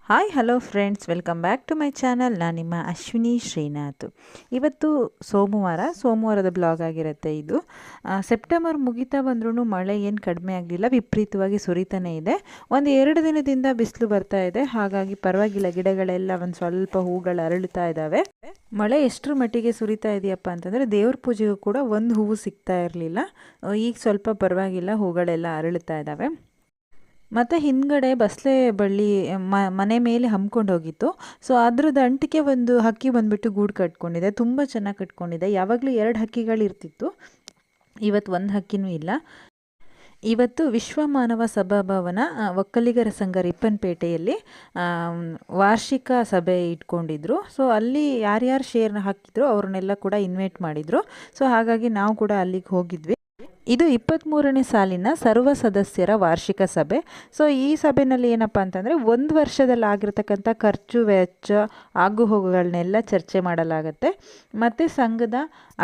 Hi hello friends, welcome back to my channel. ನಾನು ನಿಮ್ಮ ಅಶ್ವಿನಿ ಶ್ರೀನಾಥ್. ಇವತ್ತು ಸೋಮವಾರದ ಬ್ಲಾಗ್ ಆಗಿರುತ್ತೆ ಇದು. ಸೆಪ್ಟೆಂಬರ್ ಮುಗಿತಾ ಬಂದ್ರೂ ಮಳೆ ಏನು ಕಡಿಮೆ ಆಗಲಿಲ್ಲ, ವಿಪರೀತವಾಗಿ ಸುರಿತಾನೆ ಇದೆ. ಒಂದು 2 ದಿನದಿಂದ ಬಿಸಿಲು ಬರ್ತಾ ಇದೆ, ಹಾಗಾಗಿ ಪರವಾಗಿಲ್ಲ, ಗಿಡಗಳೆಲ್ಲ ಒಂದು ಸ್ವಲ್ಪ ಹೂಗಳು ಅರಳುತ್ತಾ ಇದ್ದಾವೆ. ಮಳೆ ಎಷ್ಟರ ಮಟ್ಟಿಗೆ ಸುರಿತಾ ಇದೆಯಪ್ಪ ಅಂತಂದರೆ ದೇವ್ರ ಪೂಜೆಗೂ ಕೂಡ ಒಂದು ಹೂವು ಸಿಗ್ತಾ ಇರಲಿಲ್ಲ. ಈಗ ಸ್ವಲ್ಪ ಪರವಾಗಿಲ್ಲ, ಹೂಗಳೆಲ್ಲ ಅರಳುತ್ತಾ ಇದ್ದಾವೆ. ಮತ್ತು ಹಿಂದ್ಗಡೆ ಬಸಳೆ ಬಳ್ಳಿ ಮನೆ ಮೇಲೆ ಹಮ್ಕೊಂಡು ಹೋಗಿತ್ತು. ಸೊ ಅದ್ರದ್ದು ಅಂಟಿಗೆ ಒಂದು ಹಕ್ಕಿ ಬಂದುಬಿಟ್ಟು ಗೂಡು ಕಟ್ಕೊಂಡಿದೆ, ತುಂಬ ಚೆನ್ನಾಗಿ ಕಟ್ಕೊಂಡಿದೆ. ಯಾವಾಗಲೂ 2 ಹಕ್ಕಿಗಳಿರ್ತಿತ್ತು, ಇವತ್ತು ಒಂದು ಹಕ್ಕಿನೂ ಇಲ್ಲ. ಇವತ್ತು ವಿಶ್ವ ಮಾನವ ಸಭಾಭವನ ಒಕ್ಕಲಿಗರ ಸಂಘ ರಿಪ್ಪನ್ಪೇಟೆಯಲ್ಲಿ ವಾರ್ಷಿಕ ಸಭೆ ಇಟ್ಕೊಂಡಿದ್ರು. ಸೊ ಅಲ್ಲಿ ಯಾರ್ಯಾರು ಶೇರ್ನ ಹಾಕಿದ್ರು ಅವ್ರನ್ನೆಲ್ಲ ಕೂಡ ಇನ್ವೈಟ್ ಮಾಡಿದರು. ಸೊ ಹಾಗಾಗಿ ನಾವು ಕೂಡ ಅಲ್ಲಿಗೆ ಹೋಗಿದ್ವಿ. ಇದು 23ನೇ ಸಾಲಿನ ಸರ್ವ ಸದಸ್ಯರ ವಾರ್ಷಿಕ ಸಭೆ. ಸೊ ಈ ಸಭೆಯಲ್ಲಿ ಏನಪ್ಪ ಅಂತಂದರೆ, ಒಂದು ವರ್ಷದಲ್ಲಿ ಆಗಿರ್ತಕ್ಕಂಥ ಖರ್ಚು ವೆಚ್ಚ ಆಗು ಹೋಗುಗಳನ್ನೆಲ್ಲ ಚರ್ಚೆ ಮಾಡಲಾಗುತ್ತೆ. ಮತ್ತು ಸಂಘದ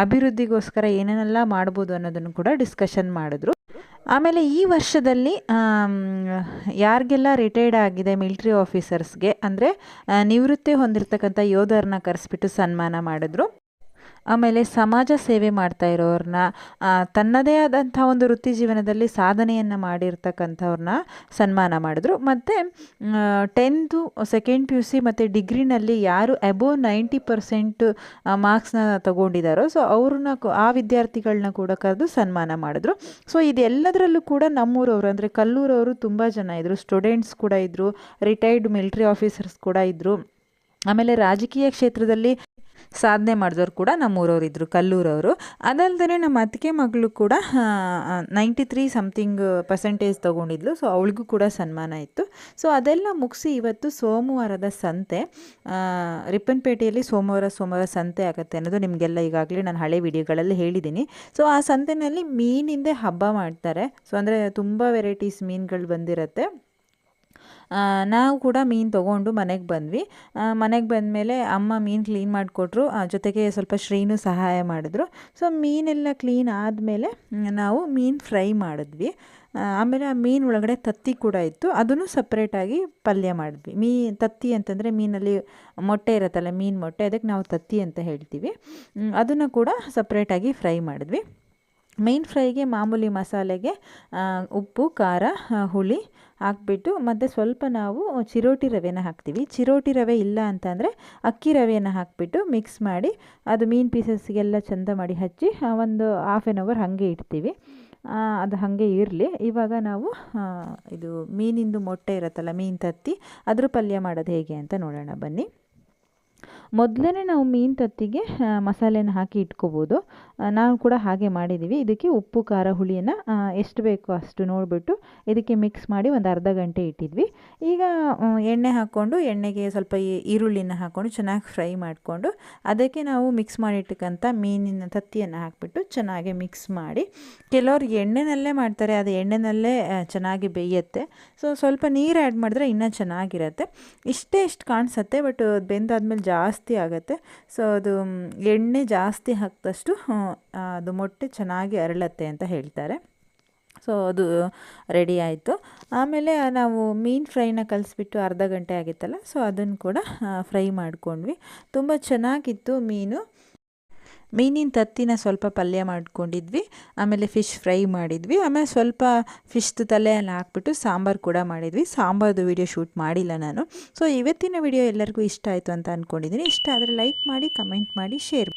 ಅಭಿವೃದ್ಧಿಗೋಸ್ಕರ ಏನೇನೆಲ್ಲ ಮಾಡ್ಬೋದು ಅನ್ನೋದನ್ನು ಕೂಡ ಡಿಸ್ಕಷನ್ ಮಾಡಿದ್ರು. ಆಮೇಲೆ ಈ ವರ್ಷದಲ್ಲಿ ಯಾರಿಗೆಲ್ಲ ರಿಟೈರ್ಡ್ ಆಗಿದೆ ಮಿಲಿಟ್ರಿ ಆಫೀಸರ್ಸ್ಗೆ, ಅಂದರೆ ನಿವೃತ್ತಿ ಹೊಂದಿರತಕ್ಕಂಥ ಯೋಧರನ್ನ ಕರೆಸ್ಬಿಟ್ಟು ಸನ್ಮಾನ ಮಾಡಿದ್ರು. ಆಮೇಲೆ ಸಮಾಜ ಸೇವೆ ಮಾಡ್ತಾ ಇರೋರನ್ನ, ತನ್ನದೇ ಆದಂಥ ಒಂದು ವೃತ್ತಿ ಜೀವನದಲ್ಲಿ ಸಾಧನೆಯನ್ನು ಮಾಡಿರ್ತಕ್ಕಂಥವ್ರನ್ನ ಸನ್ಮಾನ ಮಾಡಿದ್ರು. ಮತ್ತು 10th, 2nd PUC ಮತ್ತು ಡಿಗ್ರಿನಲ್ಲಿ ಯಾರು ಅಬೋವ್ 90% ಮಾರ್ಕ್ಸ್ನ ತಗೊಂಡಿದ್ದಾರೋ ಸೊ ಅವ್ರನ್ನ ಆ ವಿದ್ಯಾರ್ಥಿಗಳನ್ನ ಕೂಡ ಕರೆದು ಸನ್ಮಾನ ಮಾಡಿದ್ರು. ಸೊ ಇದೆಲ್ಲದರಲ್ಲೂ ಕೂಡ ನಮ್ಮೂರವರು ಅಂದರೆ ಕಲ್ಲೂರವರು ತುಂಬ ಜನ ಇದ್ದರು. ಸ್ಟೂಡೆಂಟ್ಸ್ ಕೂಡ ಇದ್ದರು, ರಿಟೈರ್ಡ್ ಮಿಲಿಟ್ರಿ ಆಫೀಸರ್ಸ್ ಕೂಡ ಇದ್ದರು. ಆಮೇಲೆ ರಾಜಕೀಯ ಕ್ಷೇತ್ರದಲ್ಲಿ ಸಾಧನೆ ಮಾಡಿದವರು ಕೂಡ ನಮ್ಮೂರವರು ಇದ್ದರು, ಕಲ್ಲೂರವರು. ಅದಲ್ಲದೆ ನಮ್ಮ ಅತ್ತಿಗೆ ಮಗಳು ಕೂಡ 93 ಸಮಥಿಂಗ್ ಪರ್ಸೆಂಟೇಜ್ ತೊಗೊಂಡಿದ್ಲು. ಸೊ ಅವಳಿಗೂ ಕೂಡ ಸನ್ಮಾನ ಇತ್ತು. ಸೊ ಅದೆಲ್ಲ ಮುಗಿಸಿ ಇವತ್ತು ಸೋಮವಾರದ ಸಂತೆ, ರಿಪ್ಪನ್ಪೇಟೆಯಲ್ಲಿ ಸೋಮವಾರ ಸಂತೆ ಆಗುತ್ತೆ ಅನ್ನೋದು ನಿಮಗೆಲ್ಲ ಈಗಾಗಲೇ ನಾನು ಹಳೆ ವಿಡಿಯೋಗಳಲ್ಲಿ ಹೇಳಿದ್ದೀನಿ. ಸೊ ಆ ಸಂತೆಯಲ್ಲಿ ಮೀನಿಂದ ಹಬ್ಬ ಮಾಡ್ತಾರೆ. ಸೊ ಅಂದರೆ ತುಂಬ ವೆರೈಟೀಸ್ ಮೀನುಗಳು ಬಂದಿರುತ್ತೆ. ನಾವು ಕೂಡ ಮೀನು ತೊಗೊಂಡು ಮನೆಗೆ ಬಂದ್ವಿ. ಮನೆಗೆ ಬಂದಮೇಲೆ ಅಮ್ಮ ಮೀನು ಕ್ಲೀನ್ ಮಾಡಿಕೊಟ್ರು, ಜೊತೆಗೆ ಸ್ವಲ್ಪ ಶ್ರೀನೂ ಸಹಾಯ ಮಾಡಿದ್ರು. ಸೊ ಮೀನೆಲ್ಲ ಕ್ಲೀನ್ ಆದಮೇಲೆ ನಾವು ಮೀನು ಫ್ರೈ ಮಾಡಿದ್ವಿ. ಆಮೇಲೆ ಆ ಮೀನು ಒಳಗಡೆ ತತ್ತಿ ಕೂಡ ಇತ್ತು, ಅದನ್ನು ಸಪ್ರೇಟಾಗಿ ಪಲ್ಯ ಮಾಡಿದ್ವಿ. ತತ್ತಿ ಅಂತಂದರೆ ಮೀನಲ್ಲಿ ಮೊಟ್ಟೆ ಇರುತ್ತಲ್ಲ, ಮೀನು ಮೊಟ್ಟೆ, ಅದಕ್ಕೆ ನಾವು ತತ್ತಿ ಅಂತ ಹೇಳ್ತೀವಿ. ಅದನ್ನು ಕೂಡ ಸಪ್ರೇಟಾಗಿ ಫ್ರೈ ಮಾಡಿದ್ವಿ. ಮೀನು ಫ್ರೈಗೆ ಮಾಮೂಲಿ ಮಸಾಲೆಗೆ ಉಪ್ಪು, ಖಾರ, ಹುಳಿ ಹಾಕ್ಬಿಟ್ಟು ಮತ್ತು ಸ್ವಲ್ಪ ನಾವು ಚಿರೋಟಿ ರವೆನ ಹಾಕ್ತೀವಿ. ಚಿರೋಟಿ ರವೆ ಇಲ್ಲ ಅಂತಂದರೆ ಅಕ್ಕಿ ರವೆಯನ್ನು ಹಾಕಿಬಿಟ್ಟು ಮಿಕ್ಸ್ ಮಾಡಿ ಅದು ಮೀನು ಪೀಸಸ್ಗೆಲ್ಲ ಚೆಂದ ಮಾಡಿ ಹಚ್ಚಿ ಒಂದು 1/2 hour ಹಾಗೆ ಇಡ್ತೀವಿ. ಅದು ಹಾಗೆ ಇರಲಿ. ಇವಾಗ ನಾವು ಇದು ಮೀನಿಂದು ಮೊಟ್ಟೆ ಇರುತ್ತಲ್ಲ, ಮೀನು ತತ್ತಿ, ಅದ್ರ ಪಲ್ಯ ಮಾಡೋದು ಹೇಗೆ ಅಂತ ನೋಡೋಣ ಬನ್ನಿ. ಮೊದಲೇ ನಾವು ಮೀನು ತತ್ತಿಗೆ ಮಸಾಲೆನ ಹಾಕಿ ಇಟ್ಕೋಬೋದು. ನಾವು ಕೂಡ ಹಾಗೆ ಮಾಡಿದ್ದೀವಿ. ಇದಕ್ಕೆ ಉಪ್ಪು, ಖಾರ, ಹುಳಿಯನ್ನು ಎಷ್ಟು ಬೇಕೋ ಅಷ್ಟು ನೋಡಿಬಿಟ್ಟು ಇದಕ್ಕೆ ಮಿಕ್ಸ್ ಮಾಡಿ ಒಂದು ಅರ್ಧ ಗಂಟೆ ಇಟ್ಟಿದ್ವಿ. ಈಗ ಎಣ್ಣೆ ಹಾಕ್ಕೊಂಡು, ಎಣ್ಣೆಗೆ ಸ್ವಲ್ಪ ಈರುಳ್ಳಿನ ಹಾಕ್ಕೊಂಡು ಚೆನ್ನಾಗಿ ಫ್ರೈ ಮಾಡಿಕೊಂಡು ಅದಕ್ಕೆ ನಾವು ಮಿಕ್ಸ್ ಮಾಡಿಟ್ಟಕ್ಕಂಥ ಮೀನಿನ ತತ್ತಿಯನ್ನು ಹಾಕಿಬಿಟ್ಟು ಚೆನ್ನಾಗಿ ಮಿಕ್ಸ್ ಮಾಡಿ, ಕೆಲವರು ಎಣ್ಣೆನಲ್ಲೇ ಮಾಡ್ತಾರೆ, ಅದು ಎಣ್ಣೆನಲ್ಲೇ ಚೆನ್ನಾಗಿ ಬೇಯುತ್ತೆ. ಸೊ ಸ್ವಲ್ಪ ನೀರು ಆ್ಯಡ್ ಮಾಡಿದ್ರೆ ಇನ್ನೂ ಚೆನ್ನಾಗಿರುತ್ತೆ. ಇಷ್ಟು ಕಾಣಿಸುತ್ತೆ, ಬಟ್ ಬೆಂದಾದ್ಮೇಲೆ ಜಾಸ್ತಿ ಆಗುತ್ತೆ. ಸೊ ಅದು ಎಣ್ಣೆ ಜಾಸ್ತಿ ಹಾಕಿದಷ್ಟು ಅದು ಮೊಟ್ಟೆ ಚೆನ್ನಾಗಿ ಅರಳತ್ತೆ ಅಂತ ಹೇಳ್ತಾರೆ. ಸೊ ಅದು ರೆಡಿ ಆಯಿತು. ಆಮೇಲೆ ನಾವು ಮೀನು ಫ್ರೈನ ಕಲಿಸ್ಬಿಟ್ಟು ಅರ್ಧ ಗಂಟೆ ಆಗಿತ್ತಲ್ಲ, ಸೊ ಅದನ್ನು ಕೂಡ ಫ್ರೈ ಮಾಡ್ಕೊಂಡ್ವಿ. ತುಂಬ ಚೆನ್ನಾಗಿತ್ತು ಮೀನಿನ ತತ್ತಿನ ಸ್ವಲ್ಪ ಪಲ್ಯ ಮಾಡ್ಕೊಂಡಿದ್ವಿ. ಆಮೇಲೆ ಫಿಶ್ ಫ್ರೈ ಮಾಡಿದ್ವಿ. ಆಮೇಲೆ ಸ್ವಲ್ಪ ಫಿಶ್ದು ತಲೆ ಎಲ್ಲ ಹಾಕ್ಬಿಟ್ಟು ಸಾಂಬಾರು ಕೂಡ ಮಾಡಿದ್ವಿ. ಸಾಂಬಾರ್ದು ವಿಡಿಯೋ ಶೂಟ್ ಮಾಡಿಲ್ಲ ನಾನು. ಸೊ ಇವತ್ತಿನ ವಿಡಿಯೋ ಎಲ್ಲರಿಗೂ ಇಷ್ಟ ಆಯಿತು ಅಂತ ಅಂದ್ಕೊಂಡಿದ್ದೀನಿ. ಇಷ್ಟ ಆದರೆ ಲೈಕ್ ಮಾಡಿ, ಕಮೆಂಟ್ ಮಾಡಿ, ಶೇರ್ ಮಾಡಿ.